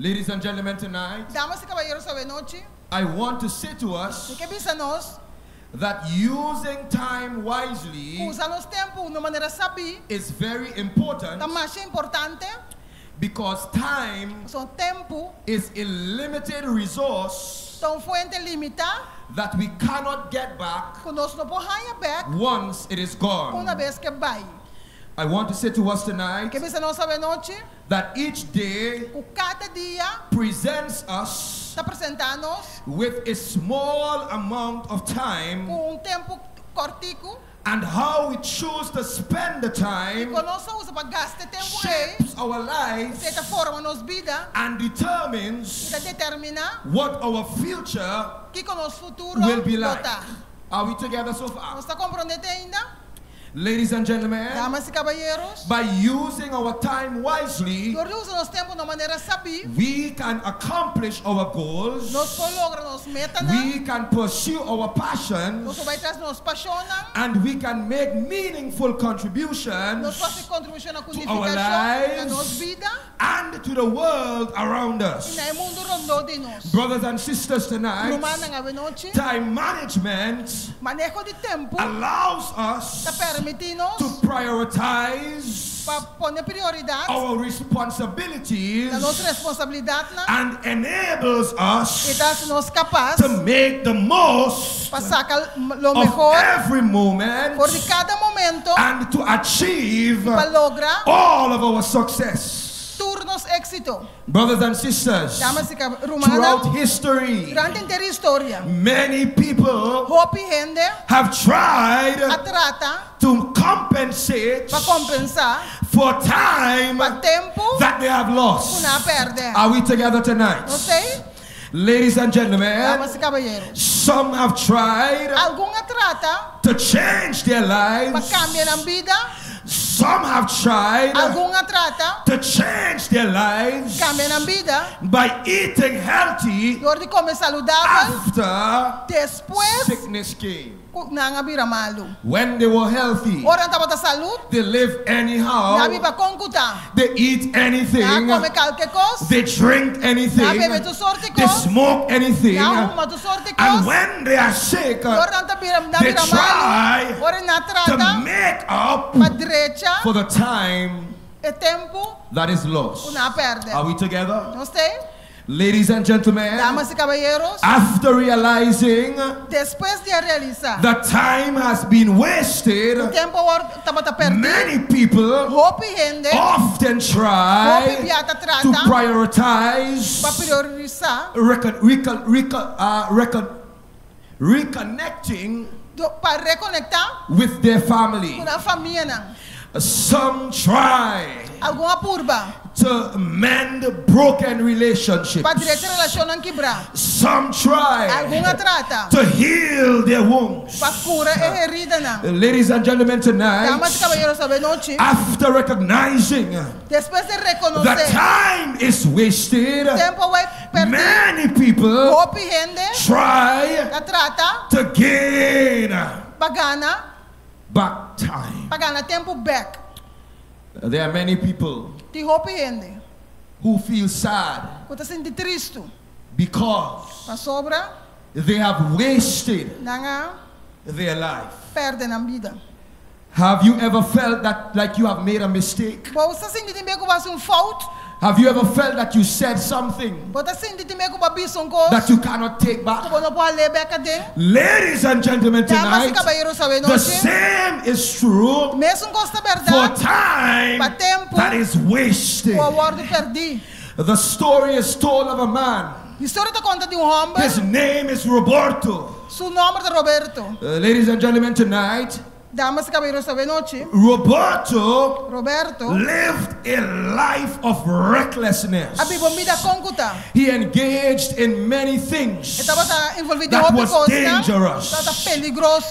Ladies and gentlemen, tonight, Damas y caballeros, esta noche, I want to say to us that using time wisely usar los tiempos de una manera sabia is very important, más importante, because time son tempo, is a limited resource son fuente limitada, that we cannot get back que nos no podemos back once it is gone. una vez que vai. I want to say to us tonight Que bisa esta noche, that each day cada día presents us está presentándonos with a small amount of time, con tempo cortico, and how we choose to spend the time usa para gastar tempo shapes our lives de forma nos vida and determines determina what our future que con nos futuro will be like. Are we together so far? ¿Está comprendendo ainda? Ladies and gentlemen, Damas y caballeros, by using our time wisely, por usar los tiempos de una manera sabia, we can accomplish our goals, nos logra nos metas, we can pursue our passions, nos vai tras nos paixona, and we can make meaningful contributions nos faz contribuição na to our lives nos vida and to the world around us. e no mundo rondó de nós. Brothers and sisters, tonight, time management manejo de tempo allows us to prioritize our responsibilities and enables us to make the most of every moment and to achieve all of our success. Turnos éxito. Brothers and sisters, throughout history, many people have tried to compensate for time that they have lost. Are we together tonight? Ladies and gentlemen, some have tried to change their lives. Some have tried to change their lives by eating healthy after sickness came. When they were healthy, they live anyhow, they eat anything, they drink anything, they smoke anything, and when they are sick, they try to make up for the time that is lost. Are we together? Ladies and gentlemen, after realizing that time has been wasted, many people often try to prioritize reconnecting with their family. Some try to mend broken relationships. Some try to heal their wounds. Ladies and gentlemen, tonight, after recognizing that time is wasted, many people try to gain back time. There are many people who feel sad because they have wasted their life. Have you ever felt that like you have made a mistake? Have you ever felt that you said something that you cannot take back? Ladies and gentlemen, tonight, the same is true for time that is wasted. The story is told of a man. His name is Roberto. Ladies and gentlemen, tonight, Roberto lived a life of recklessness. He engaged in many things that was dangerous.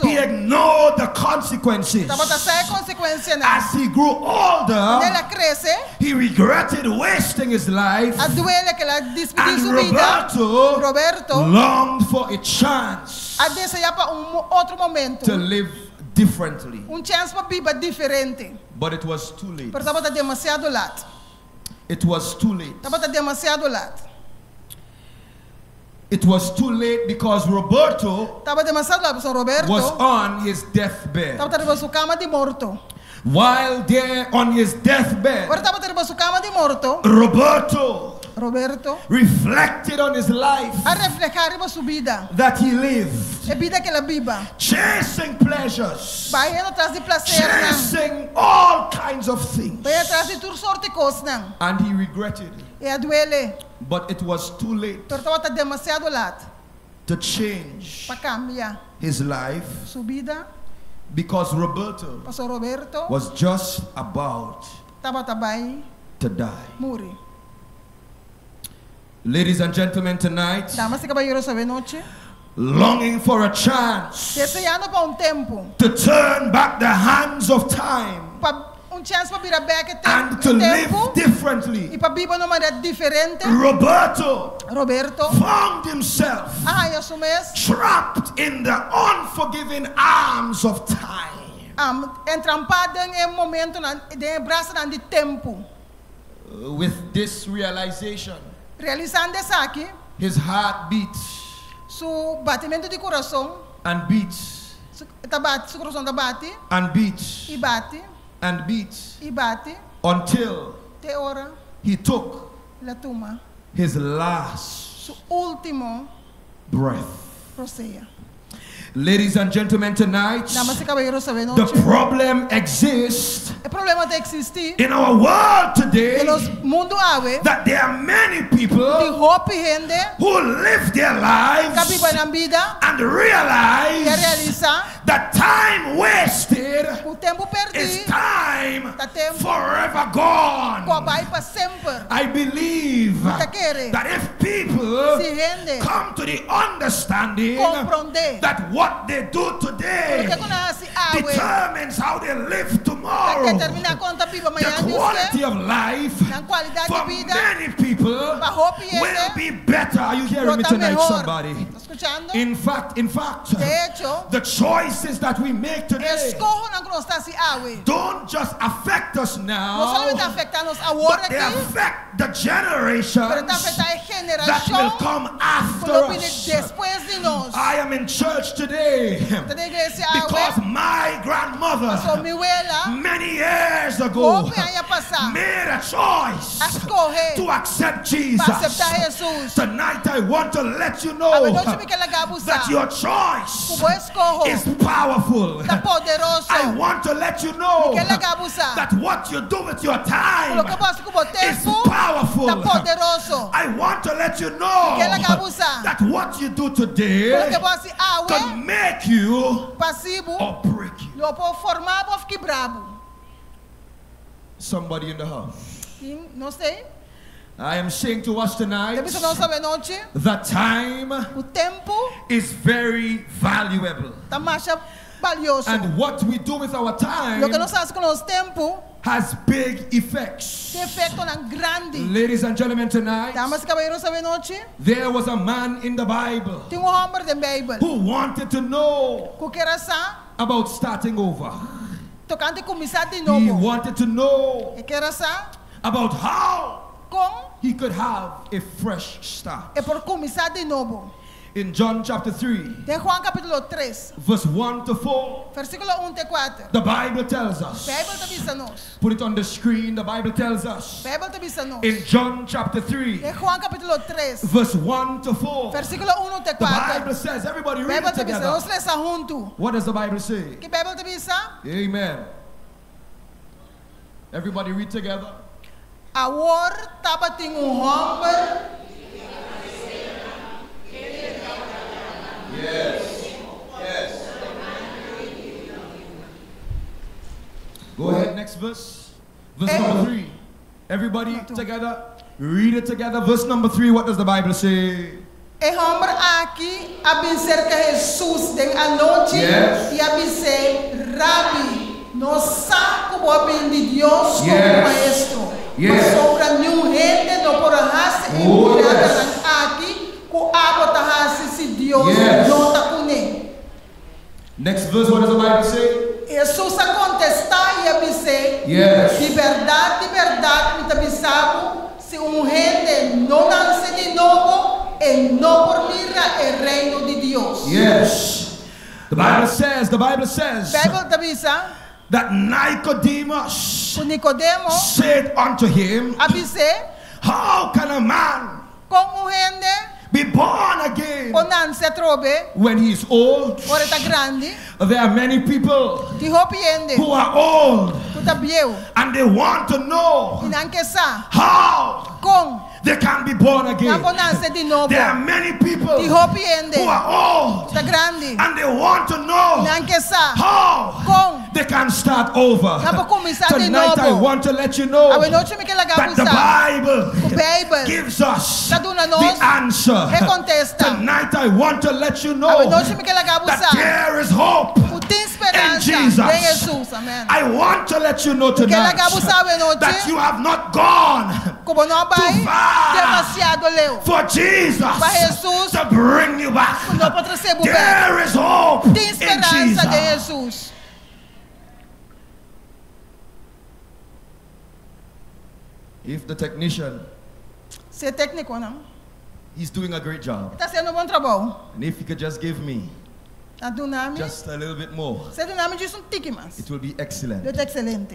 He ignored the consequences. As he grew older, he regretted wasting his life, and Roberto longed for a chance to live differently. Chance para viver diferente. But it was too late. Pero estava demasiado late. it was too late. Estaba demasiado late. It was too late because Roberto Estaba demasiado late, so Roberto was on his deathbed. estaba en su cama de morto. While there on his deathbed, Ahora estaba en su cama de morto. Roberto reflected on his life A reflejar en su vida. that he lived, A vida que la viva. chasing pleasures, Vai indo atrás de prazer, chasing all kinds of things, vai atrás de tudo sorte coisa, and he regretted it. e a duele. But it was too late Pero estaba demasiado late to change para cambiar his life su vida. because Roberto Pastor Roberto was just about estaba também to die. morrer. Ladies and gentlemen, tonight, Damas e caballeros, esta noche, longing for a chance desejando para tempo, to turn back the hands of time para chance para virar back and to live tempo differently, e para viver de uma maneira diferente. Roberto found himself a su mês trapped in the unforgiving arms of time. entrampado em momento de braço de tempo. With this realization, Realizando isso aqui, his heart beats su batimento de coração, and beats su coração bate, and beats e bate, and beats e bate, until te hora he took la toma his last su último breath. procedia. Ladies and gentlemen, tonight, Damas e caballeros, esta the noche, problem exists el problema de existir in our world today en los mundo ave, that there are many de people hope gente who live their que lives vive na vida, and que realize realiza that time wasted o tempo is perdido, time tá tempo forever gone. vai para sempre. I believe Te quiere. that if people Si gente come to the understanding comprende that what they do today que conoce ave, determines how they live que tomorrow, termina conta viva the amanhã de quality usted, of life la qualidad for de vida many people para hope will be better. Are you hearing me está tonight, mejor. somebody? ¿Está escuchando? In fact, De hecho, the choices that we make today escojo na constância ave. don't just affect us No now, solamente afecta-nos agora but they aqui, affect the generations pero está afetando a that will geração come after que viene us. después de nós. I am in church today Está na igreja because ave, my grandmother so mi abuela, many years ago hope haya pasado, made a choice escoge to accept para aceptar Jesus. Jesus. Tonight I want to let you A know noite me que ela gabusa, that your choice como escojo, is powerful. está poderoso, I want to let you know que ela gabusa, that what you do with your time lo que passa com o is tempo, powerful. está poderoso, I want to let you know que ela gabusa, that what you do lo today que passa ave, can make you passivo, or break you. lo pode formar para quebrado. Somebody in the house. Não sei, I am saying to us tonight deve ser nossa noite, that time o tempo is very valuable. está mais valioso. And what we do with our time Lo que nós fazemos com o nosso tempo has big effects. tem efeito grande. Ladies and gentlemen, tonight, Damas e caballeros, esta noite, there was a man in the Bible tem homem da Bíblia who wanted to know que quer saber, about starting over. tocante começar de He novo, wanted to know e quer saber about how como he could have a fresh start. é por começar de novo. In John chapter 3, Tem Juan capítulo 3, verse 1 to 4, versículo 1 até 4. the Bible tells us. A Bíblia avisa nós. Put it on the screen. The Bible tells us. A Bíblia avisa nós. In John chapter 3, Tem Juan capítulo 3, verse 1 to 4, versículo 1 até the 4. Bible says, everybody A read Bíblia it avisa, together. nós lemos junto. What does the Bible say? Que a Bíblia avisa? Amen. Everybody read together. Agora estava tem homem. Yes. Yes. Go ahead, next verse. Verse number 3. Everybody together. Read it together. Verse number 3. What does the Bible say? E homem aqui abençoa Jesus de a noite e abençoa Rabi. Nós sabemos como aprendi Deus como maestro. Mas sobre nenhum gente não por raça e mirada aqui com água da raça se Deus não está com ele. Next verse, what does the Bible say? Jesus a contestar e abençoa. De verdade, me te abençoa. se gente não nasce de novo, não porvirá el reino de Dios. Yes. The Bible says that Nicodemus said unto him, how can a man be born again when he is old? There are many people who are old and they want to know how they can be born again. There are many people who are old and they want to know how they can start over. Tonight I want to let you know that the Bible gives us the answer. Tonight I want to let you know that there is hope in Jesus. I want to let you know tonight that you have not gone too far for Jesus to bring you back. There is hope in Jesus. If the technician, he's doing a great job, and if he could just give me just a little bit more, it will be excellent.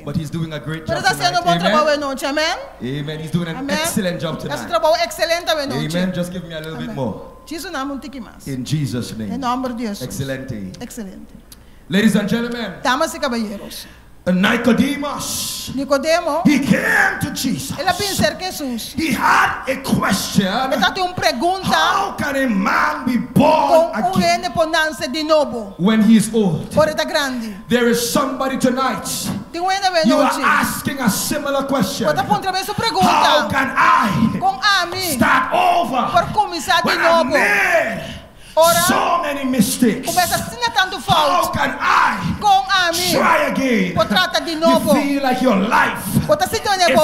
But he's doing a great job tonight. Amen. Amen. He's doing an excellent job tonight. Amen. Just give me a little bit more. In Jesus' name. Excelente. Ladies and gentlemen, Nicodemus, he came to Jesus. He had a question. How can a man be born again when he is old? There is somebody tonight, you are asking a similar question. How can I start over when I've made so many mistakes? How can I try again? You feel like your life is between a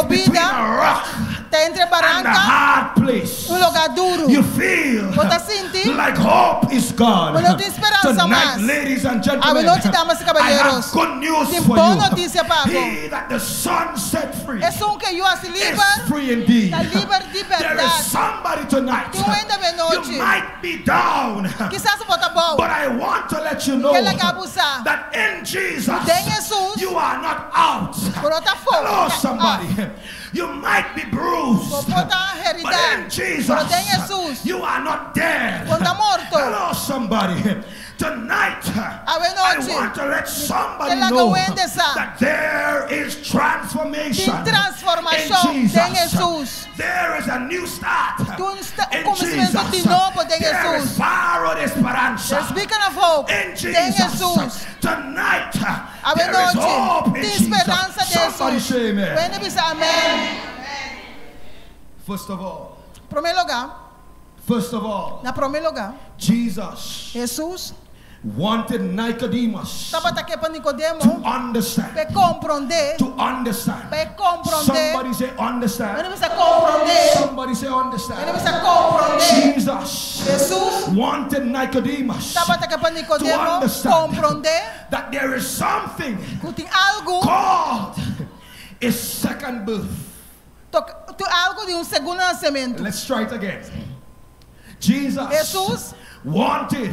rock and a hard place. You feel like hope is gone. Tonight, ladies and gentlemen, I have good news for you. He that the Son set free is free indeed. There is somebody tonight, you might be down, but I want to let you know that in Jesus you are not out. Hello, somebody. You might be bruised, but in Jesus you are not dead. Hello, somebody. Tonight, I want to let somebody know that there is transformation in Jesus. There is a new start in Jesus. There is Faro di Speransa in Jesus. Tonight, there is hope in Jesus. Somebody say amen. First of all, Jesus wanted Nicodemus to understand. Somebody say understand. Somebody say understand. Jesus wanted Nicodemus to understand that there is something called a second birth. Let's try it again. Jesus wanted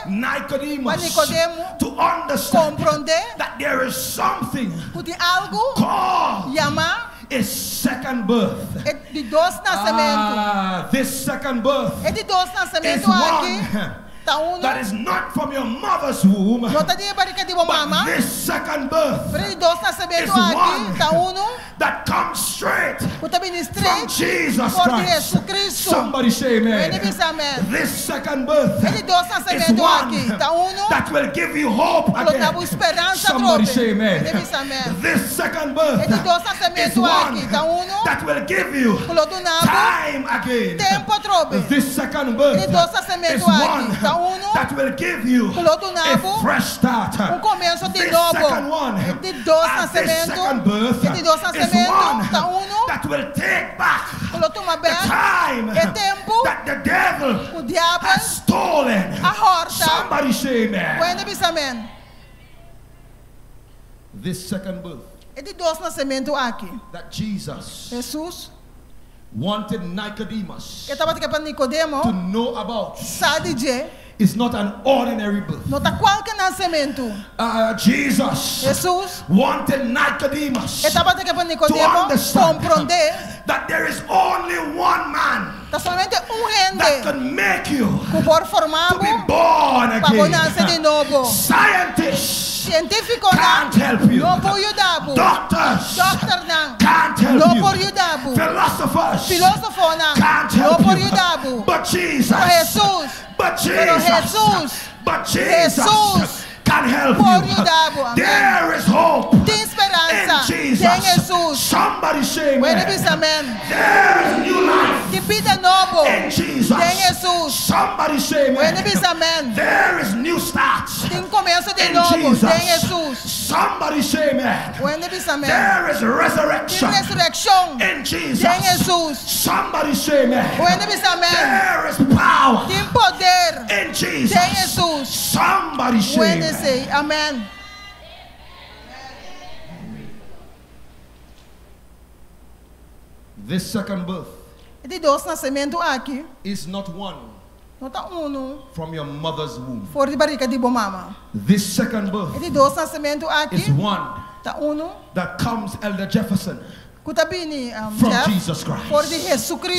Nicodemus to understand that there is something called a second birth. This second birth is one that is not from your mother's womb, but this second birth is one that comes straight from Jesus Christ. Somebody say amen. This second birth is one that will give you hope again. Somebody say amen. This second birth is one that will give you time again. This second birth is one that will give you a fresh start. This second one, this second birth is one that will take back the time that the devil has stolen. Somebody say amen. This second birth that Jesus wanted Nicodemus to know about is not an ordinary birth. Jesus wanted Nicodemus to understand that there is only one man that can make you to be born again. Scientists can't help you. Doctors can't help you. Philosophers can't help you. But Jesus can help you. There is hope in Jesus. Somebody say amen. There is new life in Jesus. Somebody say amen. There is new starts in Jesus. Somebody say amen. There is resurrection in Jesus. Somebody say amen. There is power in Jesus. Somebody say amen. This second birth is not one from your mother's womb. This second birth is one that comes, Elder Jefferson, from Jesus Christ.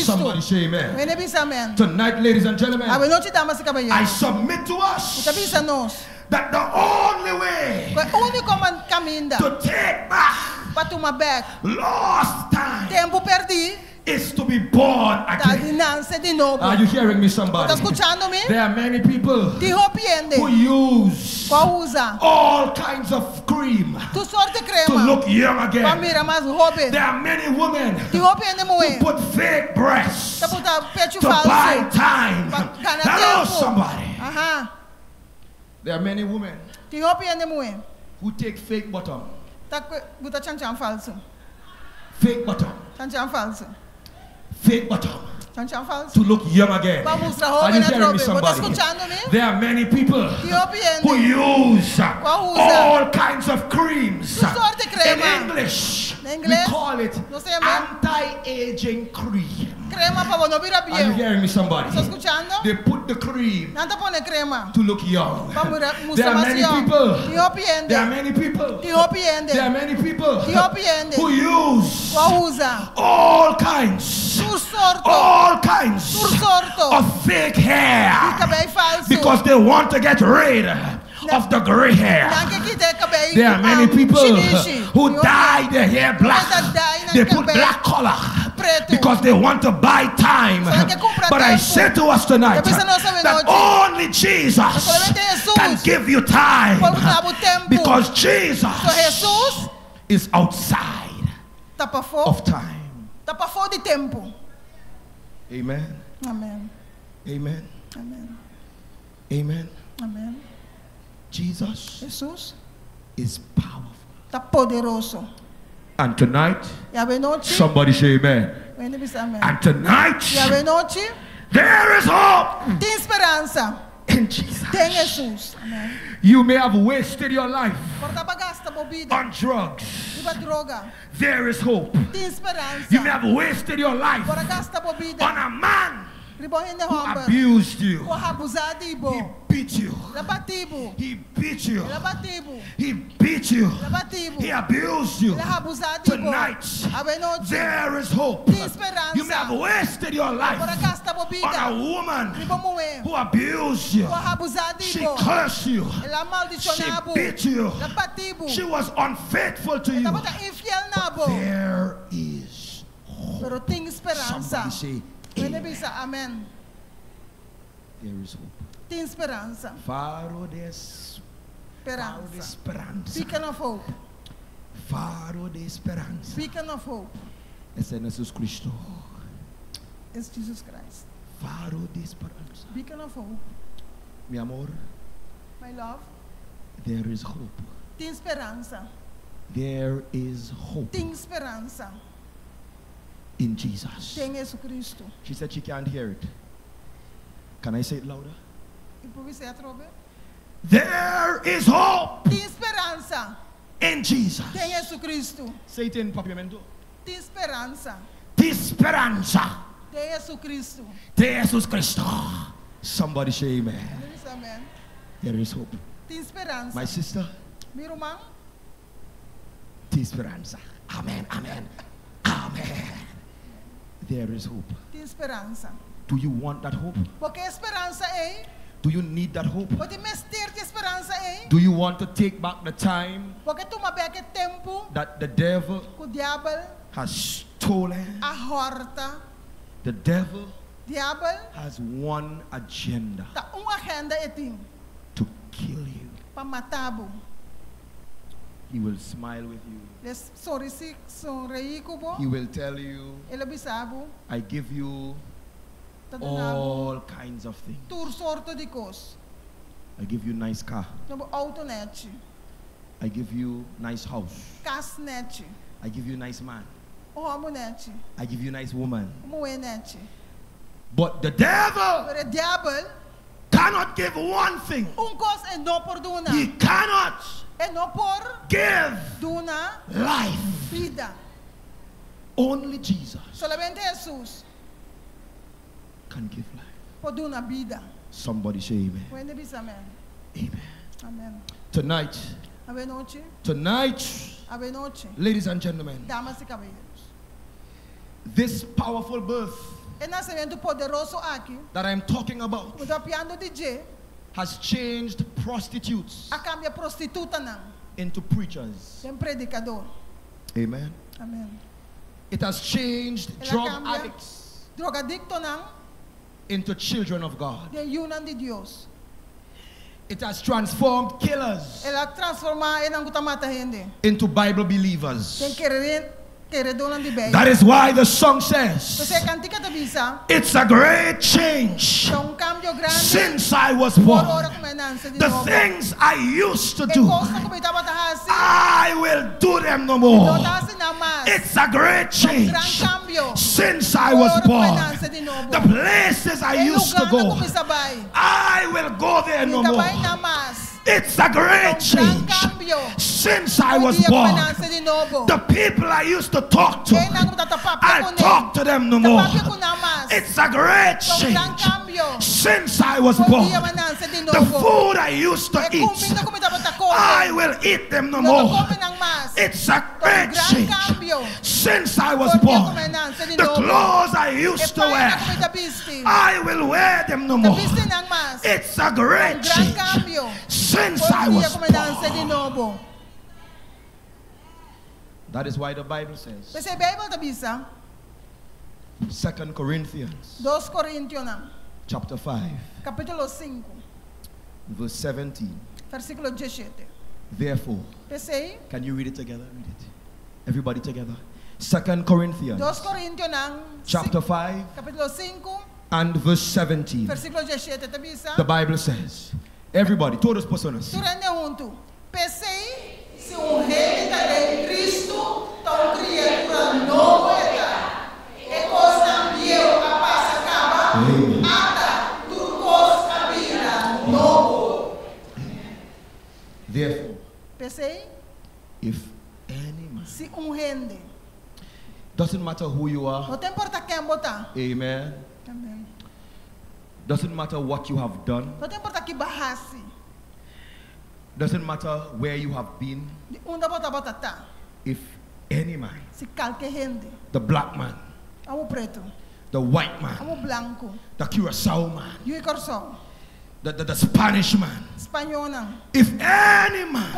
Somebody say amen. Tonight, ladies and gentlemen, I submit to us that the only way to take back lost time is to be born again. Are you hearing me, somebody? There are many people who use all kinds of cream to look young again. There are many women who put fake breasts to buy time. Hello, somebody. There are many women who take fake bottom. Fake bottom. Fake bottom. To look young again. Are you hearing me, somebody? There are many people who use all kinds of creams. In English, we call it anti-aging cream. Are you hearing me, somebody? They put the cream to look young. There are many people who use all kinds of fake hair because they want to get rid of the gray hair. There are many people who dye their hair black. They put black color because they want to buy time. But I say to us tonight that only Jesus can give you time, because Jesus is outside of time. Amen. Amen. Amen. Amen. Amen. Amen. Jesus is powerful. Poderoso. And tonight, somebody say amen. And tonight, there is hope in Jesus. Amen. You may have wasted your life on drugs. There is hope. You may have wasted your life on a man who abused you. He beat you. He beat you. He beat you. He abused you. Tonight, there is hope. You may have wasted your life on a woman who abused you. She cursed you. She beat you. She was unfaithful to you. But there is hope. Somebody say amen. There is hope. Faro di Speranza. Speaking of hope. Faro di Speranza. Speaking of hope. Ese es Jesus Cristo. It's Jesus Christ. Faro di Speranza. Speaking of hope. Mi amor. My love. There is hope. Tem esperança. There is hope. Tem esperança. In Jesus. Tem Jesus Cristo. She said she can't hear it. Can I say it louder? There is hope. Tem esperança. In Jesus. Tem Jesus Cristo. Say it in papiamento. Tem esperança. de esperança. De Jesucristo. De Jesus Cristo. Somebody say amen. Amen. There is hope. De esperança. My sister. Mi irmã. De esperança. Amen. Amen. Amen. There is hope. De esperança. Do you want that hope? Porque esperança é. Do you need that hope? Porque mestir de esperança é. Do you want to take back the time Porque tu ma beke tempo. That the devil o diabo has stolen? A horta. The devil diabo has one agenda. Ta agenda eting. To kill you. Pa matabo. He will smile with you. He will tell you, I give you all kinds of things. I give you nice car. I give you nice house. I give you nice man. I give you nice woman. But the devil cannot give one thing. He cannot give life. Vida. Only Jesus Solamente Jesus can give life. Poduna vida. Somebody say amen. Amen. Amen. Amen. Tonight, ladies and gentlemen, damas y caballeros, this powerful birth that I'm talking about has changed prostitutes into preachers. Amen. Amen. It has changed drug addicts into children of God. It has transformed killers into Bible believers. That is why the song says, it's a great change since I was born. The things I used to do, I will do them no more. It's a great change since I was born. The places I used to go, I will go there no more. It's a great change since I was born. The people I used to talk to, I talk to them no more. It's a great change since I was born. The food I used to eat, I will eat them no more. It's a great change since I was born. The clothes I used to wear, I will wear them no more. It's a great change since I was born. That is why the Bible says, 2 Corinthians chapter 5 verse 17. Therefore, can you read it together? Read it. Everybody together. 2 Corinthians chapter 5 and verse 17. The Bible says, everybody, todas personas. Se rei de Cristo, tão criatura nova é. E coisa meu a passa acaba. Ata turcos cabira novo. Therefore, pensei, if any man, se rende, doesn't matter who you are. Não importa quem botar. Amen. Amen. Doesn't matter what you have done. Não importa que barrasse. Doesn't matter where you have been. If any man, the black man, the white man, the Curacao man, the Spanish man, if any man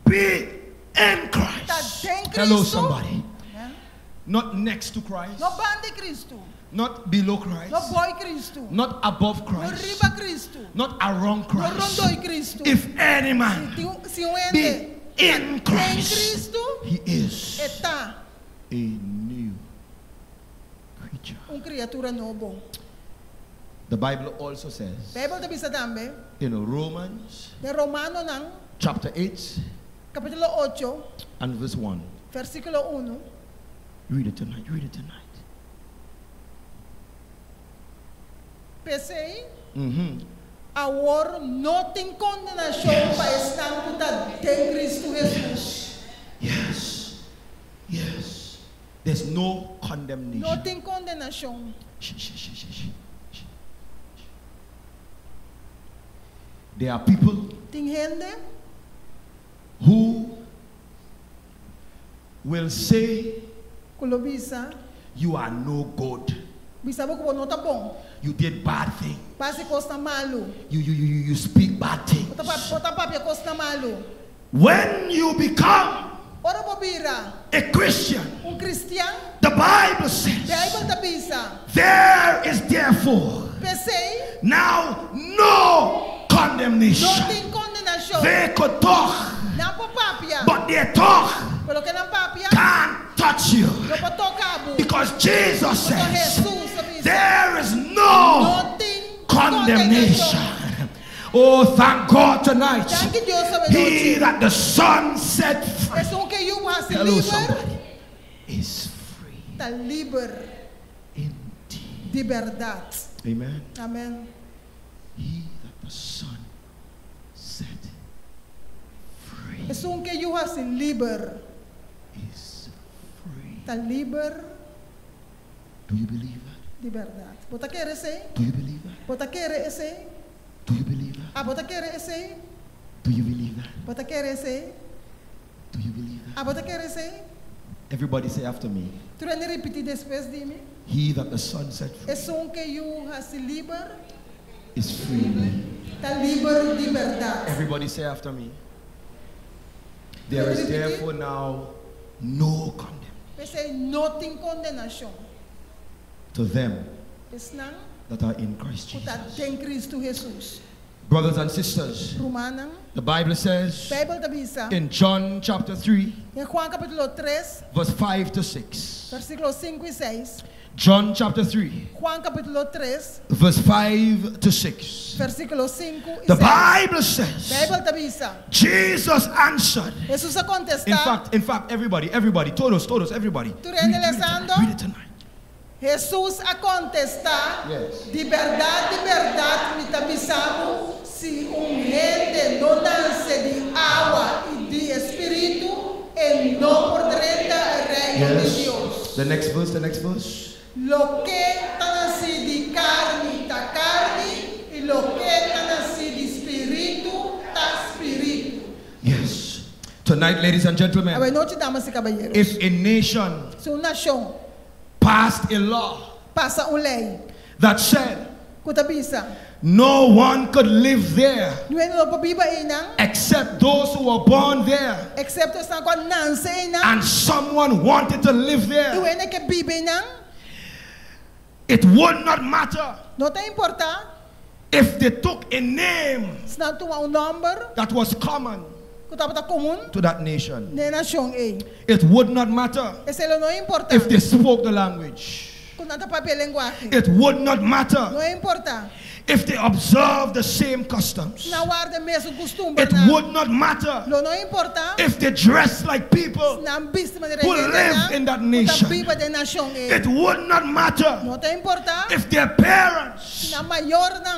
be in Christ, hello somebody, not next to Christ, not below Christ, not above Christ, not around Christ. If any man be in Christ, he is a new creature. The Bible also says in Romans chapter 8 and verse 1. Read it tonight. Read it tonight. Agora não tem condenação para estar em Cristo Jesus. Yes. Yes. There's no condemnation. No tem condenação. There are people Tem gente who will say colobisa you are no good. Bisabo ko não tá bom. You did bad things. Pasi costa malo. You speak bad things. Bota papia costa malo. When you become Ora bobira. a Christian, Christian, the Bible says there is therefore now no condemnation. They could talk, but their talk can't touch you, because Jesus says there is no condemnation. Oh, thank God tonight. He that the Son set free, hello somebody, is free indeed. Amen. Amen. He that the Son set free is free. Do you believe that? Do you believe that? Do you believe that? Do you believe that? Do you believe that? Everybody say after me. He that the Son set free is free. Everybody say after me. There is therefore now no condemnation to them that are in Christ Jesus. Brothers and sisters, the Bible says in John chapter 3, verse 5 to 6. John chapter 3, verse 5 to 6. The Bible says Jesus answered. In fact, everybody, todos, everybody. Read it tonight. Jesus a contestar, de verdade, me avisamos, se gente não nasce de água e de espírito, ele não poderá reino de Deus. The next verse. Lo que está nascido de carne, está carne, e lo que está nascido de espírito, está espírito. Yes. Tonight, ladies and gentlemen, if a nation passed a law that said no one could live there except those who were born there, and someone wanted to live there, it would not matter if they took a name that was common to that nation. It would not matter if they spoke the language. It would not matter if they observed the same customs. It would not matter if they dressed like people who live in that nation. It would not matter if their parents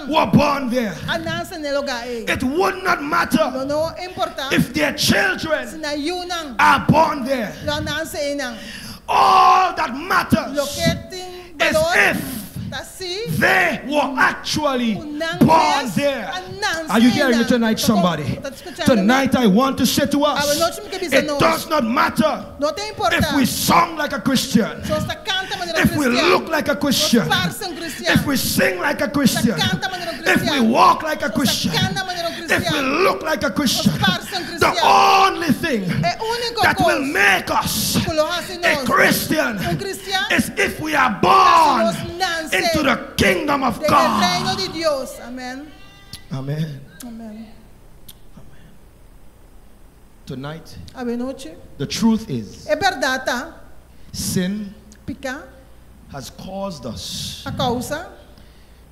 were born there. It would not matter if their children are born there. All that matters is if they were actually born there. Are you hearing me tonight, somebody? Tonight I want to say to us, it does not matter if we song like a Christian, if we look like a Christian, if we sing like a Christian, if we walk like a Christian, if we look like a Christian. The only thing that will make us a Christian is if we are born into the kingdom of God. Amen. Amen. Amen. Tonight, the truth is, sin has caused us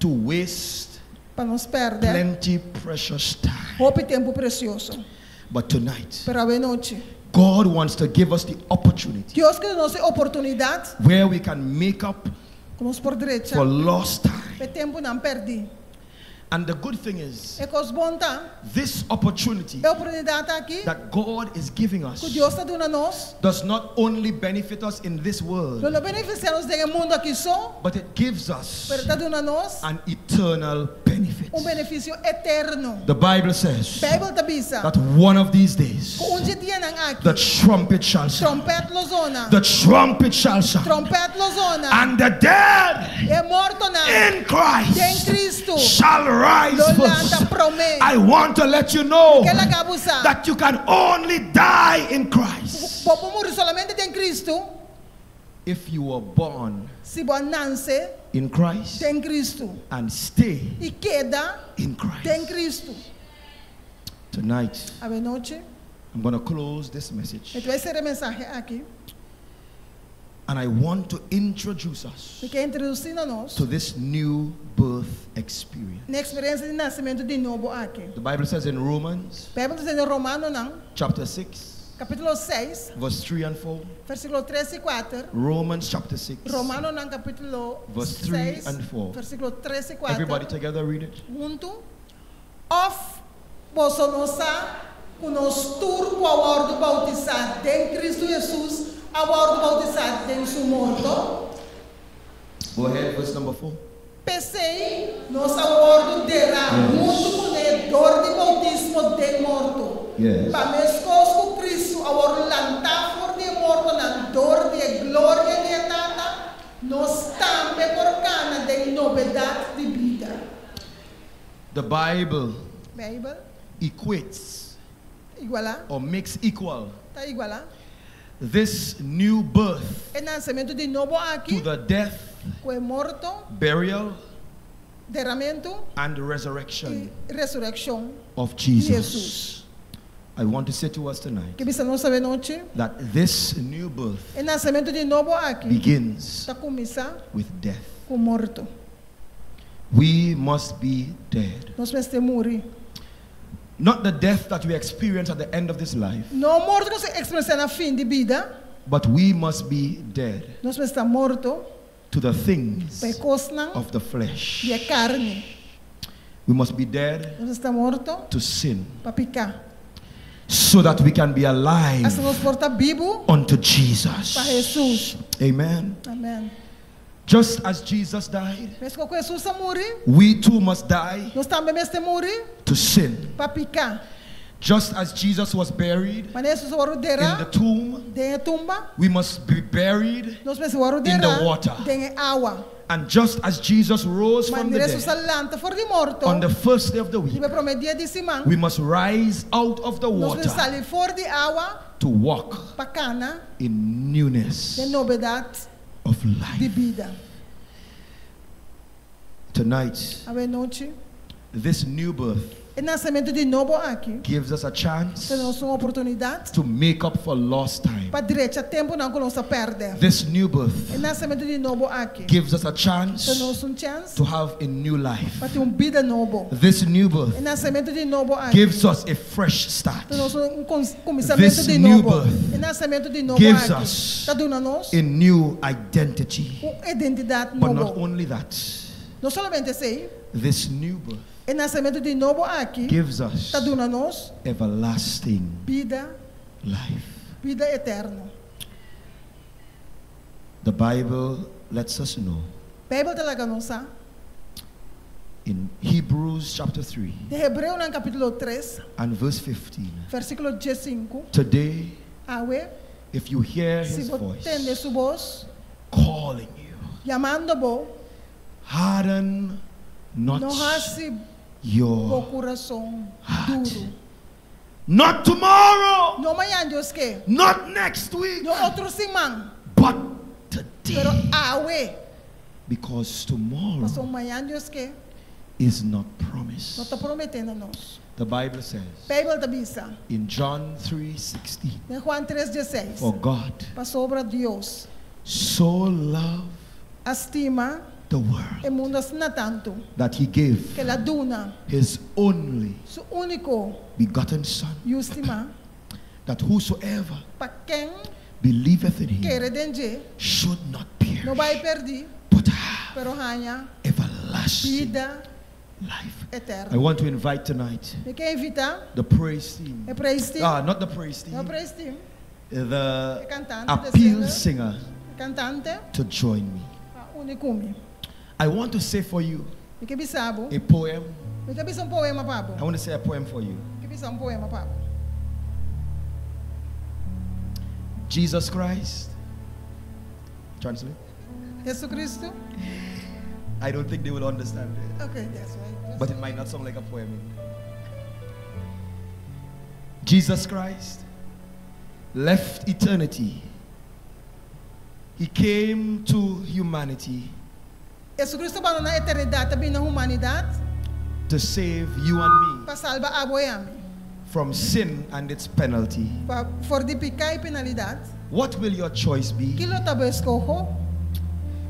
to waste plenty precious time. But tonight, God wants to give us the opportunity where we can make up for lost time. And the good thing is, this opportunity that God is giving us does not only benefit us in this world, but it gives us an eternal benefit. The Bible says that one of these days, the trumpet shall sound. The trumpet shall sound. And the dead in Christ shall rise first. I want to let you know that you can only die in Christ if you were born in Christ and stay in Christ. Tonight, I'm going to close this message. And I want to introduce us to this new birth experience. The Bible says in Romans chapter 6, verse 3 and 4. Romans chapter 6, verse 3 and 4. Everybody together read it. Of bosonosa kunostur power bautizar den Cristo Jesus award bautizar den su morto. Go ahead, verse number 4. Pesei nos award dera mundo kune dor di bautismo den morto. Yes. Pamescos cu Cristo award lanta for de morto nan dor de gloria de tata nos tambe por cana de novedad de vida. The Bible equates or makes equal this new birth to the death, burial, and resurrection of Jesus. I want to say to us tonight that this new birth begins with death. We must be dead. Not the death that we experience at the end of this life, but we must be dead to the things of the flesh. We must be dead to sin, so that we can be alive unto Jesus. Amen. Amen. Just as Jesus died, we too must die to sin. Just as Jesus was buried in the tomb, we must be buried in the water. And just as Jesus rose from the dead on the first day of the week, we must rise out of the water to walk in newness of life. Tonight, this new birth gives us a chance to make up for lost time. This new birth gives us a chance to have a new life. This new birth gives us a fresh start. This new birth gives us a new identity. But not only that, this new birth gives us everlasting life. The Bible lets us know in Hebrews chapter 3 and verse 15. Today, if you hear his voice calling you, harden not your heart. Not tomorrow, not next week, but today. Because tomorrow is not promised. The Bible says in John 3:16, for God so loved the world that he gave his only begotten Son, that whosoever believeth in him should not perish, but have everlasting life. Eterno. I want to invite tonight the praise team. Not the praise team. The appeal singer to join me. I want to say for you a poem. I want to say a poem for you. Jesus Christ. Translate. Jesus Cristo. I don't think they will understand it. Okay, that's right. But it might not sound like a poem. Jesus Christ left eternity. He came to humanity Jesus Cristo abandonou a eternidade também na humanidade to save you and me para salvar a boiame from sin and its penalty. For de pecado e penalidade. What will your choice be? Que lo tabe escojo?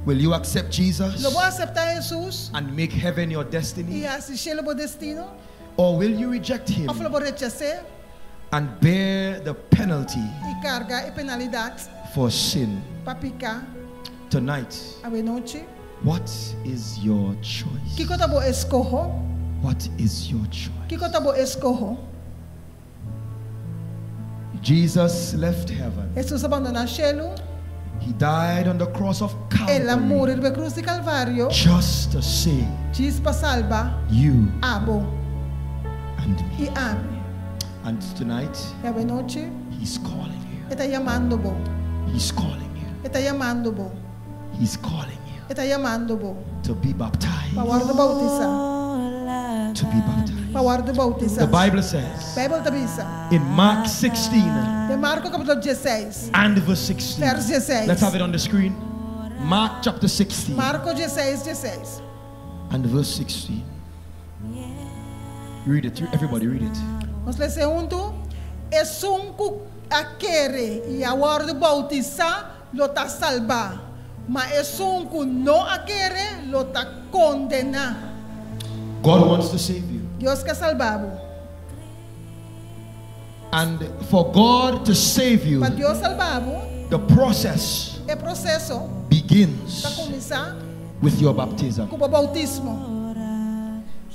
Will you accept Jesus Lo vou aceitar Jesus and make heaven your destiny? E assistir o destino? Or will you reject him Of lo vou rechazar and bear the penalty e carga e penalidade for sin? Para pecar. Tonight, a noite. What is your choice? Que coisa vou escojo? What is your choice? Que coisa vou escojo? Jesus left heaven. Jesus abandonou o cielo. He died on the cross of Ela Calvary morreu na cruz de Calvário. just to save para salvar you abo and me. E ame. And tonight, E a noite. He's calling you. Está chamando bo. He's calling you. Está chamando bo. He's calling you. Está chamando bo. To be baptized. Para guardar bautizar. To be baptized. Para guardar bautizar. The Bible says in Mark 16 de Marco capítulo 16 and verse 16. Verse 16. Let's have it on the screen. Mark chapter 16. Marco 16. And verse 16. Read it. Everybody read it. Vamos ler junto. É sunco aquele e a guarda bautizar lo ta salvar. Mas é sunco não aquele lo ta condenar. God wants to save you. Deus quer salvar-vos. And for God to save you, para Deus salvar-vos, the process o processo begins with your baptism. Com o bautismo.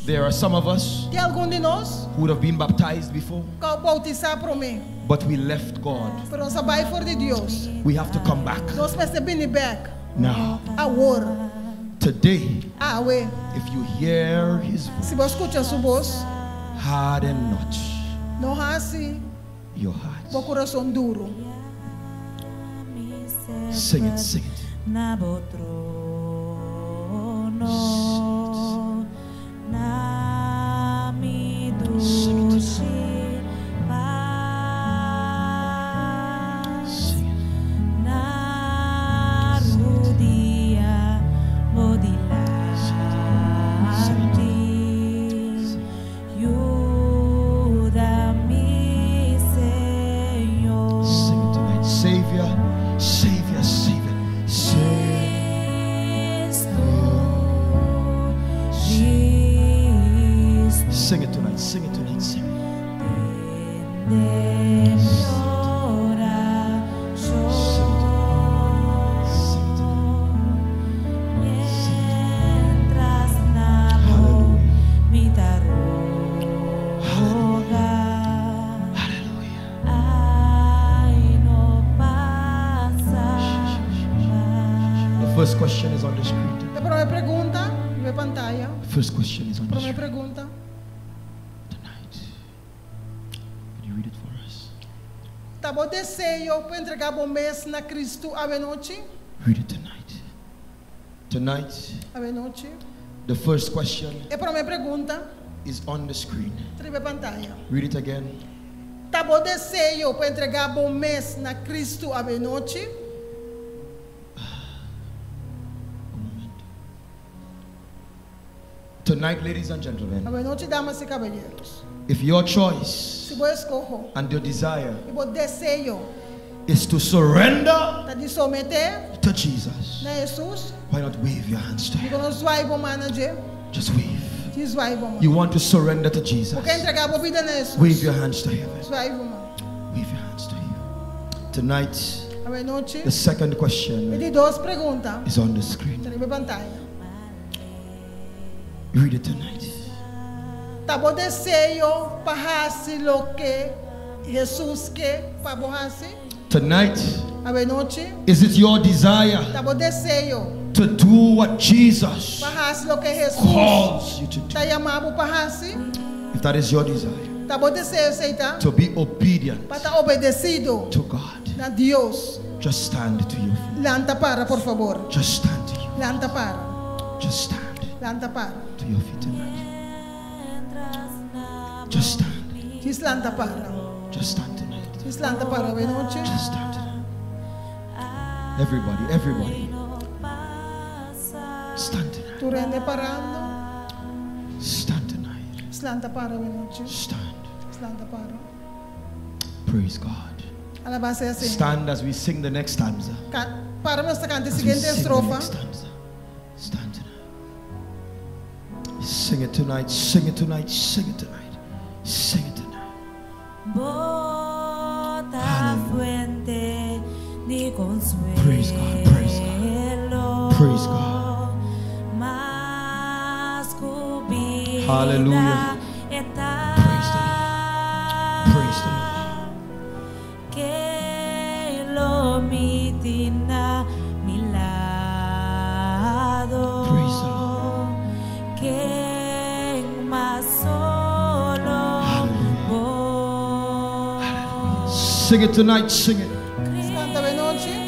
There are some of us Tem algum de nós who would have been baptized before, bautizar por mim. But we left God. Pero nós vai fora de Deus. We have to come back. Nós precisamos back. Now. Agora. Today, if you hear His voice, se você escuta sua voz, harden not não hace your heart. O coração duro. Sing it, sing it. First question is on the screen. First question is on the screen. Tonight. Can you read it for us? Read it tonight. Tonight. The first question is on the screen. Read it again. Tabo desejo para entregar bom mês na Cristo a noite. Tonight, ladies and gentlemen, if your choice and your desire is to surrender to Jesus, why not wave your hands to Him? Just wave. You want to surrender to Jesus? Wave your hands to Him. Wave your hands to Him. Tonight, the second question is on the screen. Read it tonight. Tabo desejo pahasi lo que Jesús que pabohasi. Tonight, Ave noche. Is it your desire Tabo desejo to do what Jesus pahasi lo que Jesús calls you to do? Tayamabu pahasi. If that is your desire, Tabo desejo seita. to be obedient Pata obedecido to God, na Dios. just stand to your feet. Lanta para, por favor. Just stand to you. Lanta para. Just stand Lanta para. to your feet tonight. Just stand. Just lanta para. Just stand tonight. Just lanta para, ave noche. Just stand tonight. Everybody, everybody. Stand tonight. Tu rende parando. Stand tonight. Slanta para, ave noche. Stand. Slanta para. Praise God. Alabase assim. Stand as we sing the next stanza. Para nuestra cante As we siguiente sing the estrofa. next stanza. Stand tonight. Sing it tonight. Sing it tonight. Sing it tonight. Sing it tonight. Praise God. Praise God. Praise God. Hallelujah. Praise the Lord. Praise the Lord. Praise the Lord. Hallelujah. Sing it tonight. Sing it. Slanta ave noche.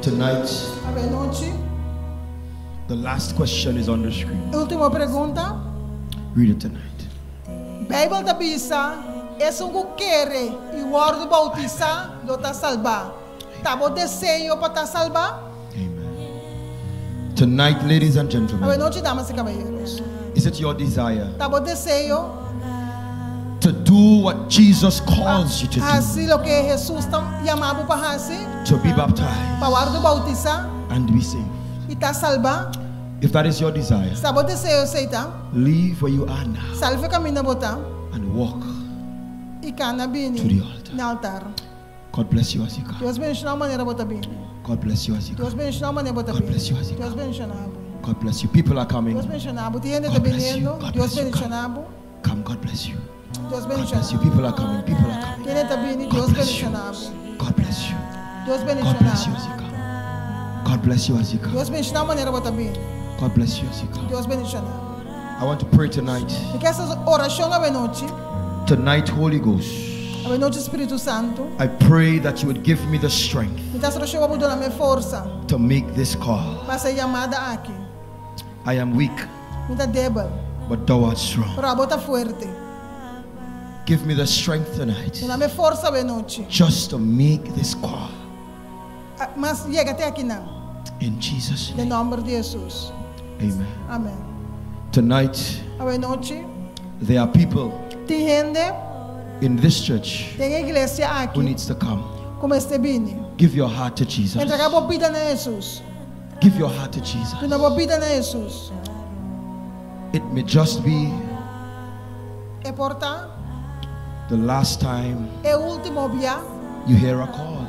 Tonight, Ave noche. the last question is on the screen. Última pergunta. Read it tonight. Bible da bisa es un quere y guardo bautiza lo ta salva. Tabo desejo para ta salva. Amen. Tonight, ladies and Ave gentlemen, noche, damas y caballeros. is it your desire Tabo desejo to do what Jesus calls you to do? así lo que Jesús está llamado para hacer. To be baptized Para guardo bautiza and be saved? y ta salva. If that is your desire, Tabo desejo seita. leave where you are now Salve camina bota and walk. y cana To bini the altar. na altar. God bless you as you come. Deus bendiga maneira bota bini. God bless you as you Deus come. bendiga maneira bota God bini. bless you as you Deus come. bendiga nabo. God bless you. People are coming. Deus bendiga nabo. Tem gente God tá bless you. vindo. God Deus bless you. bendiga Come. nabo. Come, God bless you. Deus God bendiga bless you. nabo. People are coming. People are coming. Tem gente tá vindo. God Deus bless bendiga you. nabo. God bless you. Deus bendiga God bless you nabo. as you come. God bless you as you come. Deus bendiga maneira bota bini. God bless you as you come. Deus bendiga nabo. I want to pray tonight. E que essas orações ave noite, Tonight, Holy Ghost, ave noite Espírito Santo, I pray that you would give me the strength me tá oração vou dar minha força to make this call. para ser chamada aqui. I am weak, Me tá débil, but thou art strong. para bota forte. Give me the strength tonight Me dá minha força ave noite. just to make this call. Mas chega até aqui não. In Jesus' Em name, nome de Jesus. amen. Amém. Tonight, Ave noite, there are people tem gente, in this church tem igreja who aqui, needs to come. como este bini. Give your heart to Jesus. Entrega a vida na Jesus. Give your heart to Jesus. Tu na vida na Jesus. It may just be É porta, the last time é o último dia. you hear a call.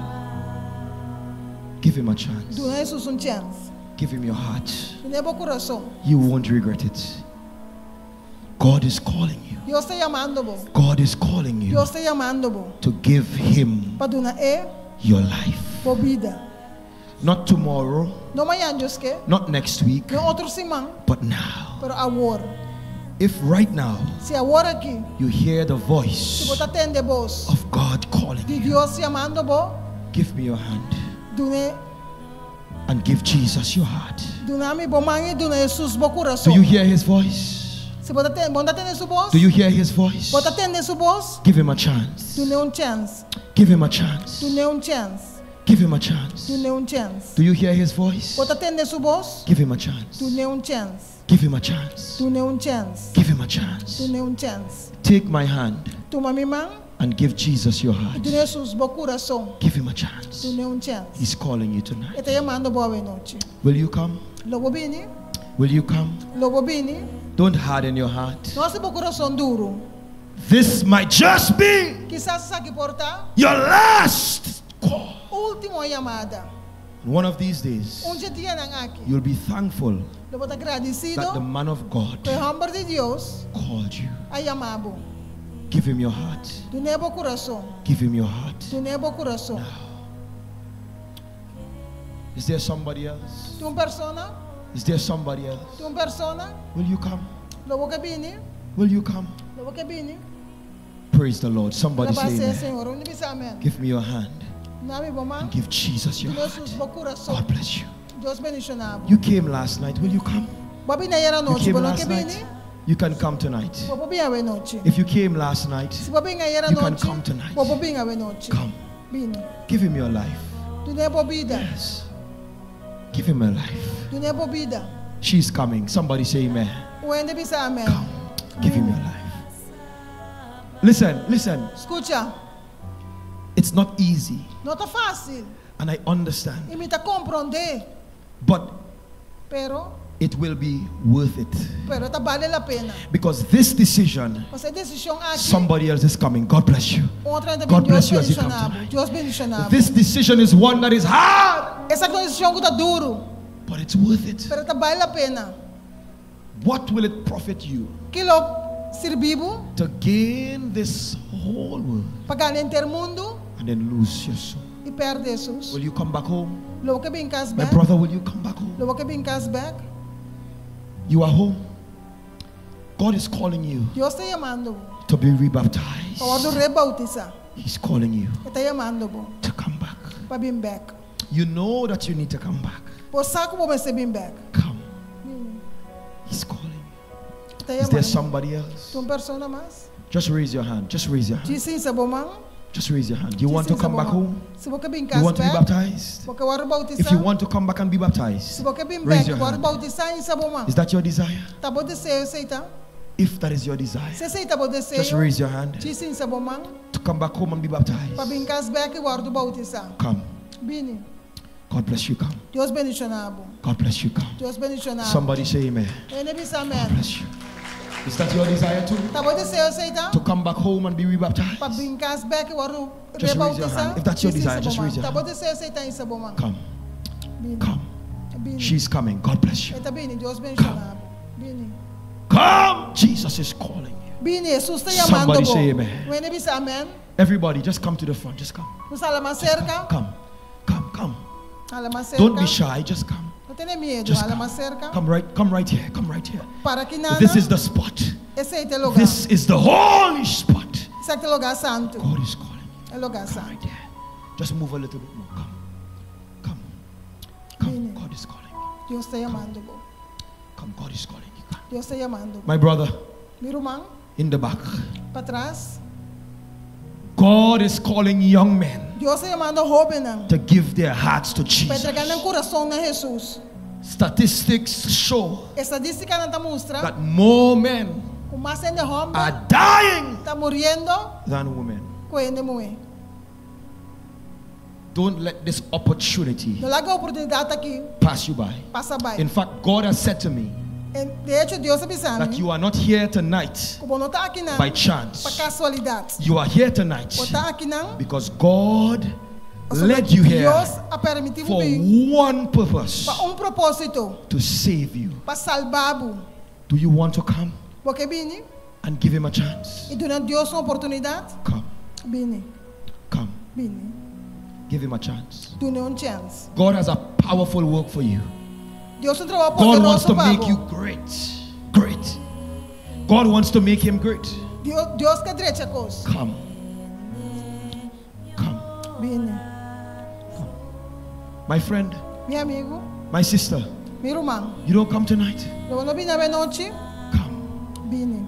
Give him a chance. Tu na Jesus chance. Give him your heart. Tu na coração. You won't regret it. God is calling you. Deus está chamando vos. God is calling you Deus está chamando vos. to give him Para donar your life. por vida. Not tomorrow, Não amanhã, Deus quer. not next week, Não outro semana, but now. pero agora. If right now Se agora aqui, you hear the se voice você atende a voz of God calling de you, Deus chamando vos, give me your hand donar and give Jesus your heart. me bom mãe, donar Jesus bom Do coração. you hear his voice? Se você atende sua voz, Do you hear his voice? você atende sua voz, Give him a chance. donar chance. Give him a chance. Donar chance. Give him a chance. Donar chance. Do you hear his voice? Você atende sua voz, Give him a chance. donar chance. Give him a chance. Dune un chance. Give him a chance. Dune un chance. Take my hand Toma mi mão and give Jesus your heart. dune sus bo coração. Give him a chance. Dune un chance. He's calling you tonight. Está chamando boa noite. Will you come? Lobo bini. Will you come? Lobo bini. Don't harden your heart. Não se bo coração duro. This might just be Quizás saque porta. your last call. Última chamada. One of these days, Dia nang aqui. you'll be thankful Lobo tá agradecido. that the man of God Que o homem de Deus called you. a chamado. Give him your heart. Dune bo coração. Give him your heart. Dune bo coração. Now. Is there somebody else? Tu persona. Is there somebody else? Tu persona. Will you come? Lobo que bini. Will you come? Lobo que bini. Praise the Lord. Somebody say amen. Senhor, onde bisa amen. Give me your hand Nami bo man. and give Jesus your heart. Jesus bo coração. God bless you. Deus bendicionado. You came last night. Will you come? Babi na era You noite, came bo não last que bini. night. You can come tonight. Bo bem a noite. If you came last night, Se babi na era you can noite. come tonight. Bo bem a noite. Come. Bini. Give him your life. Tu ne bo vida. Yes. Give him a life. Tu ne bo vida. She's coming. Somebody say amen. Onde bisa amen. Come. Give him your life. Listen, listen. Escucha. It's not easy. Não tá fácil. And I understand. E me tá compreender. But Pero it will be worth it. tá vale a pena. Because this decision, Você decisão aqui. somebody else is coming. God bless you. Outra ainda God Deus bless you as you come bendicionado. tonight. Deus bendicionado. This decision is one that is hard, Essa decisão que tá duro. but it's worth it. Pero tá vale a pena. What will it profit you Kilo servibo to gain this whole world para ganhar mundo and then lose your soul? e perde Jesus. Will you come back home? Logo que bem cas My back. brother, will you come back home? Logo que bem cas back. You are home. God is calling you Deus está chamando. to be rebaptized. Para rebautizar. He's calling you Está chamando to come back. para bem back. You know that you need to come back. Por saco vou ser bem back. Come. He's calling you. Está Is there chamando. somebody else? Tu persona mais? Just raise your hand. Just raise your hand. Diz sim, sabor man. Just raise your hand. You want to come back home? Se você bem You cas want to be back. baptized? Porque eu rebautizar. If you want to come back and be Se baptized, você bem raise back, your eu hand. rebautizar em sabor man. Is that your desire? Tá bom desejo, aceita? If that is your desire, Se aceita bom just desejo. raise your hand Diz sim, sabor man. to come back home and be Para baptized. bem cas back, eu rebautizar. Come. Bini. God bless you. Come. Deus bendicionado. God bless you. Come. Deus bendicionado. Somebody say amen. Ele diz God amém. bless you. Is that your desire too? Tá bom desejo, aceita? To come back home and be rebaptized? Para bem cas back, eu Just raise your hand. If that's your desire, just raise your Tá bom hand. desejo, aceita em sabor man. Come. Bini. Come. Bini. She's coming. God bless you. Está bini, Deus bendicionado. Bini. Come. Jesus is calling you. Bini, Jesus está chamando. Somebody say amen. Ele diz amém. Everybody, just come to the front. Just come. Nos ala mais cerca. Come. Come. Come. Ala mais cerca. Don't be shy. Just come. Não tenha medo, Just ala come. mais cerca. Come right here. Come right here. Para que nada. This is the spot. Esse é o lugar. This is the holy spot. Esse é o lugar santo. God is calling you. É o lugar Come santo. right there. Just move a little bit more. Come. Come. Come. God is calling you. Deus está chamando. Come. God is calling you. Come. Deus está chamando. My brother, Meu irmão, in the back. para trás. God is calling young men Deus está chamando jovens to give their hearts to para entregar no Jesus. coração de Jesus. Statistics show Estadística não está mostrando that more men que mais de homem are dying está morrendo than women. que de mulher. Don't let this opportunity Não larga a oportunidade aqui. pass you by. Passa bem. In fact, God has said to me De hecho, Deus avisa that you are not here tonight como não está aqui não. by Para chance. casualidade. You are here tonight Ou está aqui não. because God led you here Deus a permitiu for vir one purpose, para propósito, to save you. para salvar-vos. Do you want to come Porque vini and give him a chance? e durante Deus uma oportunidade, Come, vini, come, vini, give him a chance. dune chance. God has a powerful work for you. Deus não trabalha God wants poderoso to para make you great. Great. God wants to make him great. Deus quer direito a coisa. Come. Come. Vini, My friend, meu amigo, my sister, meu irmão, you don't come tonight? eu não vim na noite, Come. vini.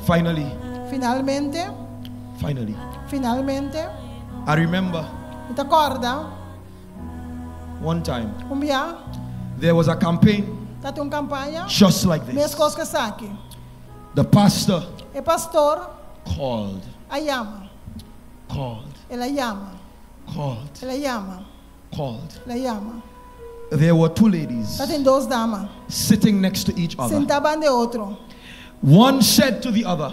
Finally, Finalmente, finally, I remember me te acorda, one time dia, there was a campaign Just like this. The pastor called. There were two ladies sitting next to each other. One said to the other,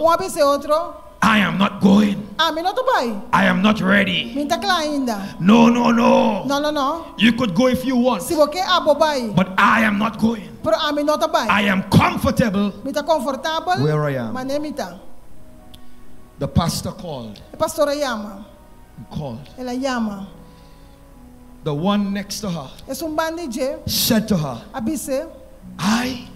I am not going. I am not ready. No. You could go if you want. But I am not going. I am comfortable where I am. The pastor called. The one next to her said to her, I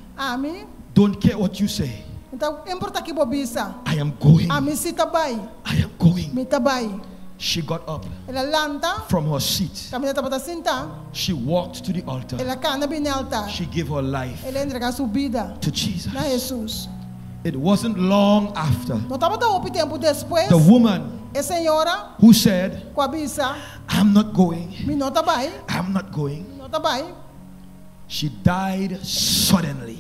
don't care what you say. I am going. I am going. She got up from her seat. She walked to the altar. She gave her life to Jesus. It wasn't long after the woman who said, I'm not going. I'm not going. She died suddenly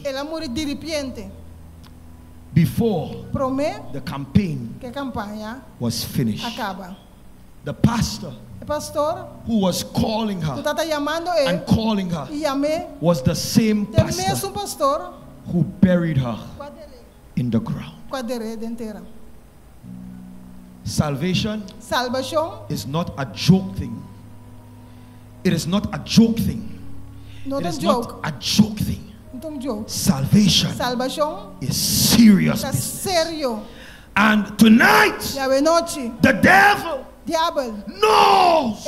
before the campaign was finished. The pastor who was calling her and calling her was the same pastor who buried her in the ground. Salvation is not a joke thing. It is not a joke thing. It is not a joke thing. Salvation is serious business. And tonight, the devil knows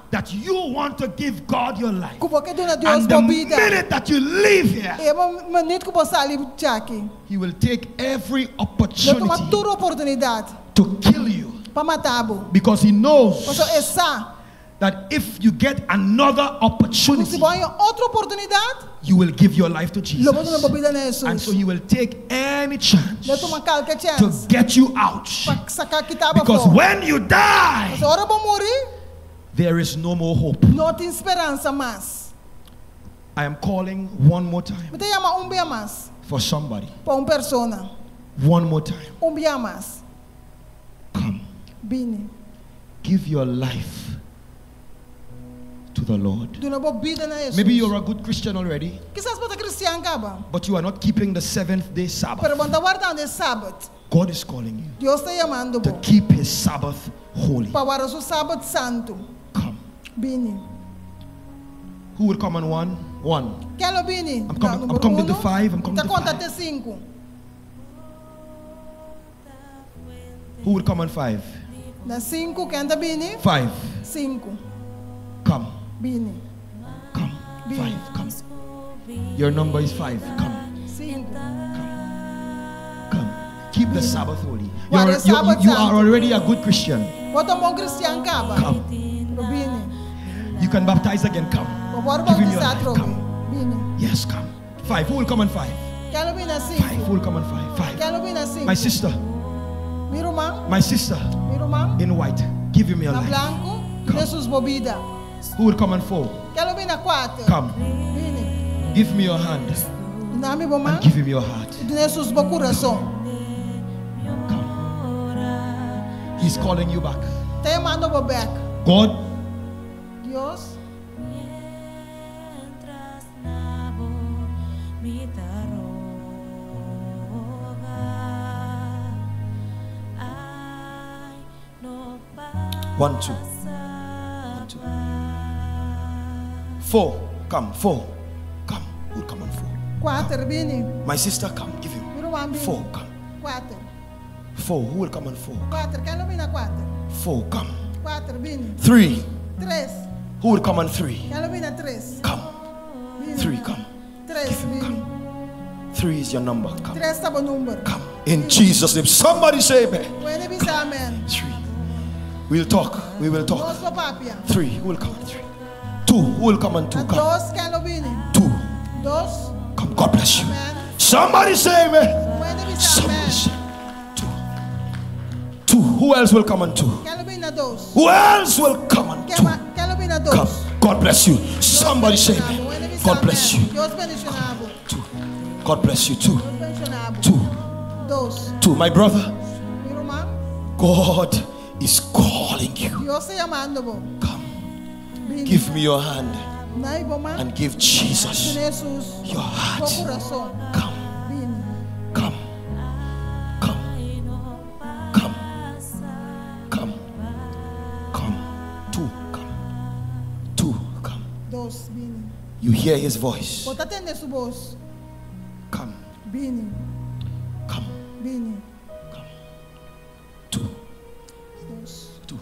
that you want to give God your life. And the minute that you leave here, he will take every opportunity to kill you. Because he knows that if you get another opportunity, you will give your life to Jesus. And so he will take any chance to get you out. Because when you die, there is no more hope. I am calling one more time for somebody. One more time. Come. Give your life to the Lord. Maybe you're a good Christian already, but you are not keeping the 7th-day Sabbath. God is calling you to keep his Sabbath holy. Come. Who will come on one? One. I'm coming to 5. I'm coming to 5. Who will come on 5? 5. Come. Come. 5. Come. Your number is 5. Come. Come. Keep the Sabbath holy. You are already a good Christian. Come. You can baptize again. Come. Give him your life. Come. Yes, come. 5. Who will come on 5? 5. Who will come on 5? 5. My sister. My sister. In white. Give him your life. Come. Who will come on 4? Come. Give me your hand. And give him your heart. Come. He's calling you back. God. One, two. 4. Come. 4. Come. Who will come on 4? Come. My sister, come. Give him. 4. Come. 4. Who will come on 4? 4. Come. 3. Who will come on 3? Come. 3. Come. Give him. Come. 3 is your number. Come. Come. In Jesus' name. Somebody say amen. 3. We'll talk. We will talk. 3. Who will come on 3? 2. Who will come on 2? Come. 2. Come. God bless you. Somebody say amen. Somebody say 2. 2. Who else will come on 2? Who else will come on 2? Come. God bless you. Somebody say amen. God bless you. Two. God bless you. Two. Two. My brother, God is calling you. Come. Give me your hand and give Jesus your heart. Come. Come. Come. Come. Come. Come. Two. Come. Two. Come. You hear his voice. Come. Come. Come. Two. Two.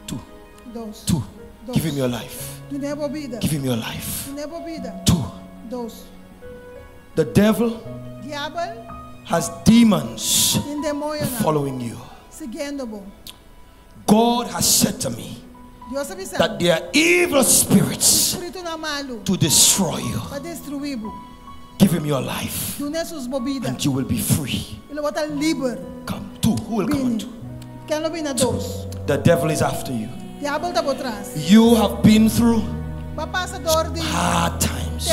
Two. Two. Give him your life. Give him your life. Two. The devil has demons following you. God has said to me that there are evil spirits to destroy you. Give him your life and you will be free. Come. Two. Who will come on two? The devil is after you. You have been through hard times.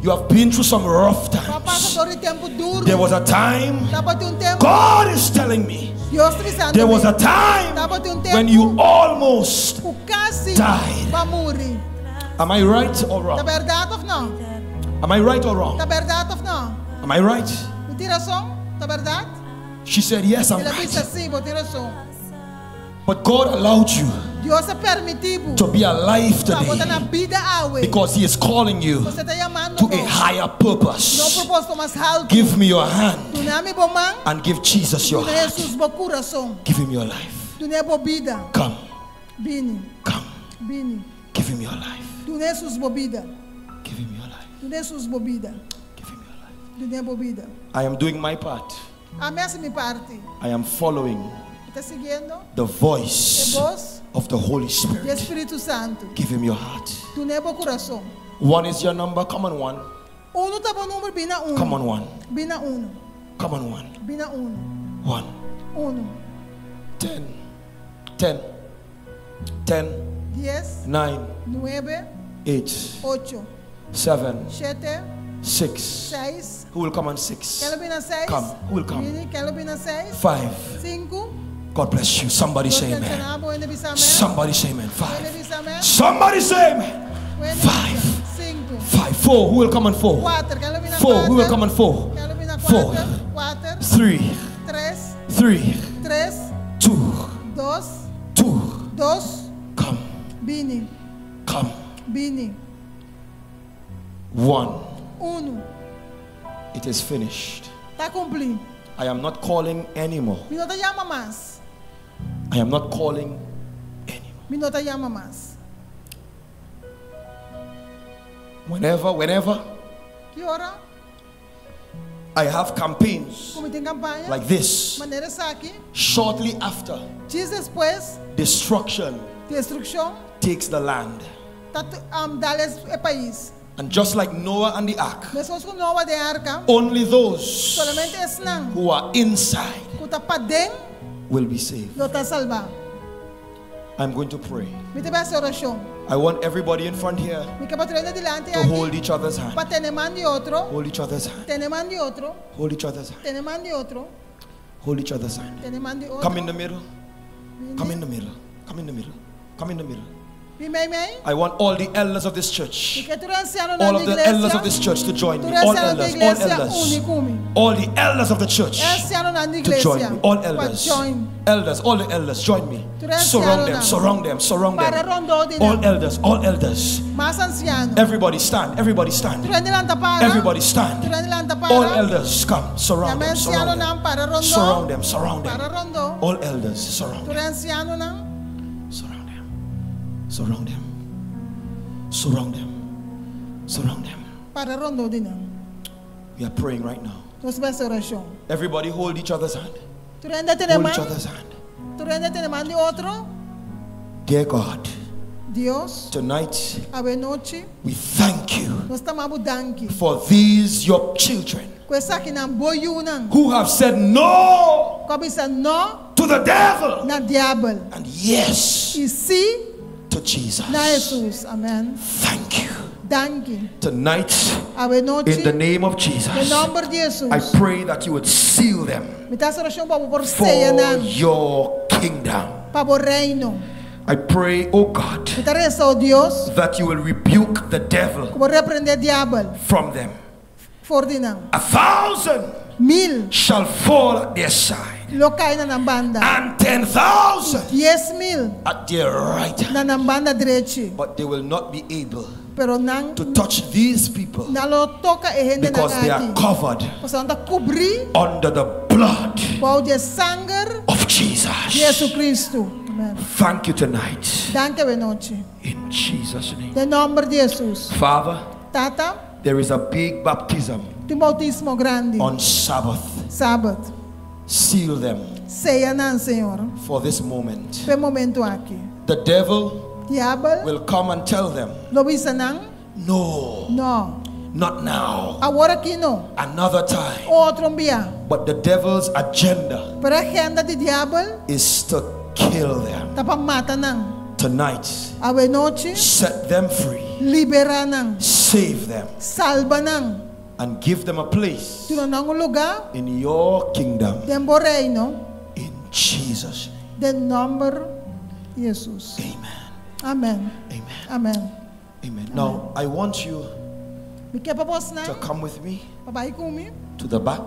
You have been through some rough times. There was a time, God is telling me, there was a time when you almost died. Am I right or wrong? Am I right or wrong? Am I right? She said, yes, I'm right. But God allowed you to be alive today because he is calling you to a higher purpose. Give me your hand and give Jesus your heart. Give him your life. Come. Come. Give him your life. Give him your life. Give him your life. I am doing my part. I am following the voice of the Holy Spirit. Give him your heart. One is your number. Come on, one. Come on, one. Come on, one. One. 10. 10. 10. 9. 8. 7. 6. Who will come on 6? Come. Who will come? 5. God bless you. Somebody say amen. Somebody say amen. 5. Somebody say amen. 5. 5. 4. Who will come on 4? 4. Who will come on 4? 4. 3. 3. 2. 2. Come. Come. 1. It is finished. I am not calling anymore. I am not calling anymore. Whenever I have campaigns like this, shortly after, destruction takes the land. And just like Noah and the ark, only those who are inside will be saved. I'm going to pray. I want everybody in front here to hold each other's hand. Hold each other's hand. Hold each other's hand. Hold each other's hand. Come in the middle. Come in the middle. Come in the middle. Come in the middle. I want all the elders of this church, all of the elders of this church to join me. All elders, all elders, all the elders of the church to join me. All elders, elders, all the elders, join me. Surround them, surround them, surround them. All elders, all elders. Everybody stand, everybody stand. Everybody stand. All elders, come, surround them, surround them. Surround them, surround them. All elders, surround them. Surround them. Surround them. Surround them. We are praying right now. Everybody hold each other's hand. Hold each other's hand. Dear God, tonight we thank you for these your children who have said no to the devil. Na diabol. And yes. E sim. To Jesus. Na Jesus. Amen. Thank you. Danke. Tonight, in the name of Jesus, I pray that you would seal them for your kingdom. I pray, oh God, that you will rebuke the devil from them. 1,000 shall fall at their side, and 10,000 at their right hand. But they will not be able to touch these people because they are covered under the blood of Jesus. Thank you tonight. In Jesus' name. Father, there is a big baptism on Sabbath. Seal them for this moment. The devil will come and tell them, no, not now, another time. But the devil's agenda is to kill them. Tonight, set them free, save them, and give them a place in your kingdom. In Jesus' name. Amen. Amen. Amen. Amen. Amen. Now, I want you to come with me to the back.